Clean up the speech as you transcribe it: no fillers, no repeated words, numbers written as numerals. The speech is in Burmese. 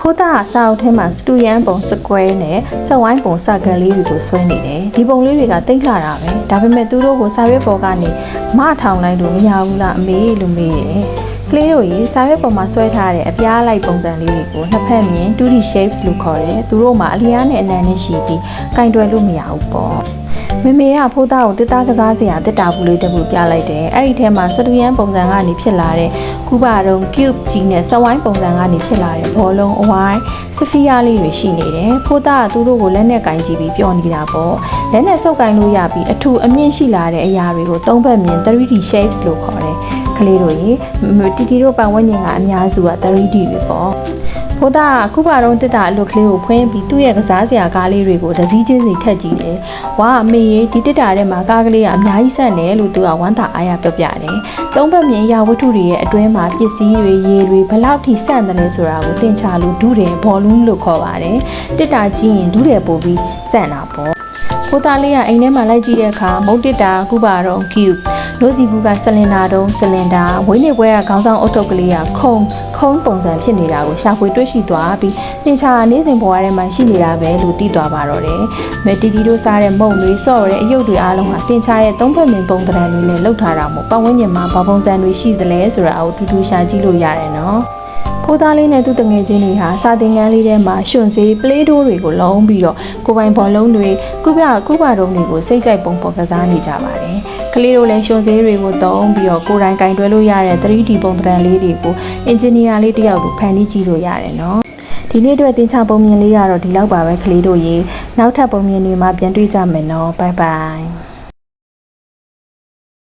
ဖိုးသားအစာအုပ်ထဲမှာစတူယန်ပုံ square နဲ့ဆက်ဝိုင်းပုံစကလေးတွေကိုဆွဲနေတယ်ဒီပုံလေးတွေကတိတ်လာတာပဲဒါပေမဲ့သူတို့ကိုစာရွက်ပေါ်ကနေမထောင်လိုက်လို့မရဘူးလားအမေလို့မေးတယ်ကလေးတို့ကြီးစာရွက်ပေါ်မှာဆွဲထားတဲ့အပြားလိုက်ပုံစံလေးတွေကိုနှစ်ဖက်မြင် 2D shapes လို့ခေါ်တယ်သူတို့မှာအလျားနဲ့အနံနဲ့ရှိပြီးကင်တွယ်လို့မရဘူးပေါ့မမေကဖိုးသားကိုတစ်သားကစားစရာတစ်တာဘူးလေးတစ်ခုပြလိုက်တယ်အဲ့ဒီထဲမှာစတူယန်ပုံစံကနေဖြစ်လာတဲ့ကူပါတုံး cube ကြီးနဲ့ဆက်ဝိုင်းပုံစံကနေဖြစ်လာတဲ့ဘောလုံးအဝိုင်းစဖီယာလေးတွေရှိနေတယ်ဖိုးသားကသူတို့ကိုလက်နဲ့ကင်ကြည့်ပြီးပျော်နေတာပေါ့လက်နဲ့ဆုပ်ကင်လို့ရပြီးအထူအမြင့်ရှိလာတဲ့အရာတွေကိုသုံးဘက်မြင် 3D shapes လို့ခေါ်တယ်ကလေးတို့ရေတီတီတို့ပတ်ဝန်းကျင်ကအများစုက 3D တွေပေါ့ဖိုးသားကခုပါတော့တစ်တာအလွတ်ကလေးကိုဖွင့်ပြီးသူ့ရဲ့ကစားစရာကားလေးတွေကိုတစည်းချင်းစီထက်ကြည့်တယ်။ဝါအမေရေဒီတစ်တာထဲမှာကားကလေးကအများကြီးဆန့်တယ်လို့သူကဝမ်းသာအားရပြောပြတယ်။သုံးဘက်မြင်ရဝတ္ထုတွေရဲ့အတွင်းမှာပစ္စည်းတွေရေတွေဘလောက်ထိဆန့်တယ်လဲဆိုတာကိုသင်ချလို့ဒုတယ်ဘောလုံးလို့ခေါ်ပါတယ်။တစ်တာကြည့်ရင်ဒုတယ်ပို့ပြီးဆန့်တာပေါ့။ဖိုးသားလေးကအိမ်ထဲမှာလိုက်ကြည့်တဲ့အခါမုတ်တစ်တာခုပါတော့ cube လို့စီဘူးကဆလင်ဒါတုံးဆလင်ဒါဝင်းနေပွဲကခေါင်းဆောင်အုတ်ထုပ်ကလေးကခုံပုံစံဖြစ်နေတာကိုရှာဖွေတွေ့ရှိသွားပြီးသင်္ချာနေစဉ်ဘဝထဲမှာရှိနေတာပဲလို့သိသွားပါတော့တယ်။မဲတီတီတို့စားတဲ့မုံတွေစော့တဲ့အယုတ်တွေအားလုံးဟာသင်္ချာရဲ့သုံးဖက်မြင်ပုံသဏ္ဍာန်တွေနဲ့လှုပ်ထားတာမို့ပတ်ဝန်းကျင်မှာဘာပုံစံတွေရှိသလဲဆိုတာကိုတူတူရှာကြည့်လို့ရတယ်နော်။ဖိုးသားလေးနဲ့သူ့တငယ်ချင်းတွေဟာစာသင်ခန်းလေးထဲမှာရွှွန်စေးပလေးတိုးတွေကိုလုံးပြီးတော့ကိုပိုင်ဘောလုံးတွေကုပါတုံးတွေကိုစိတ်ကြိုက်ပုံပေါ်ကစားနေကြပါတယ်။ကလေးတို့လည်းရွှွန်စေးတွေကိုသုံးပြီးတော့ကိုယ်တိုင်ကင်တွဲလို့ရတဲ့ 3D ပုံသဏ္ဍာန်လေးတွေကိုအင်ဂျင်နီယာလေးတယောက်ကိုဖန်တီးကြည့်လို့ရတယ်နော်။ဒီနေ့အတွက်သင်ချပုံမြင်လေးကတော့ဒီလောက်ပါပဲကလေးတို့ရေနောက်ထပ်ပုံမြင်တွေမှာပြန်တွေ့ကြမယ်နော်။ Bye bye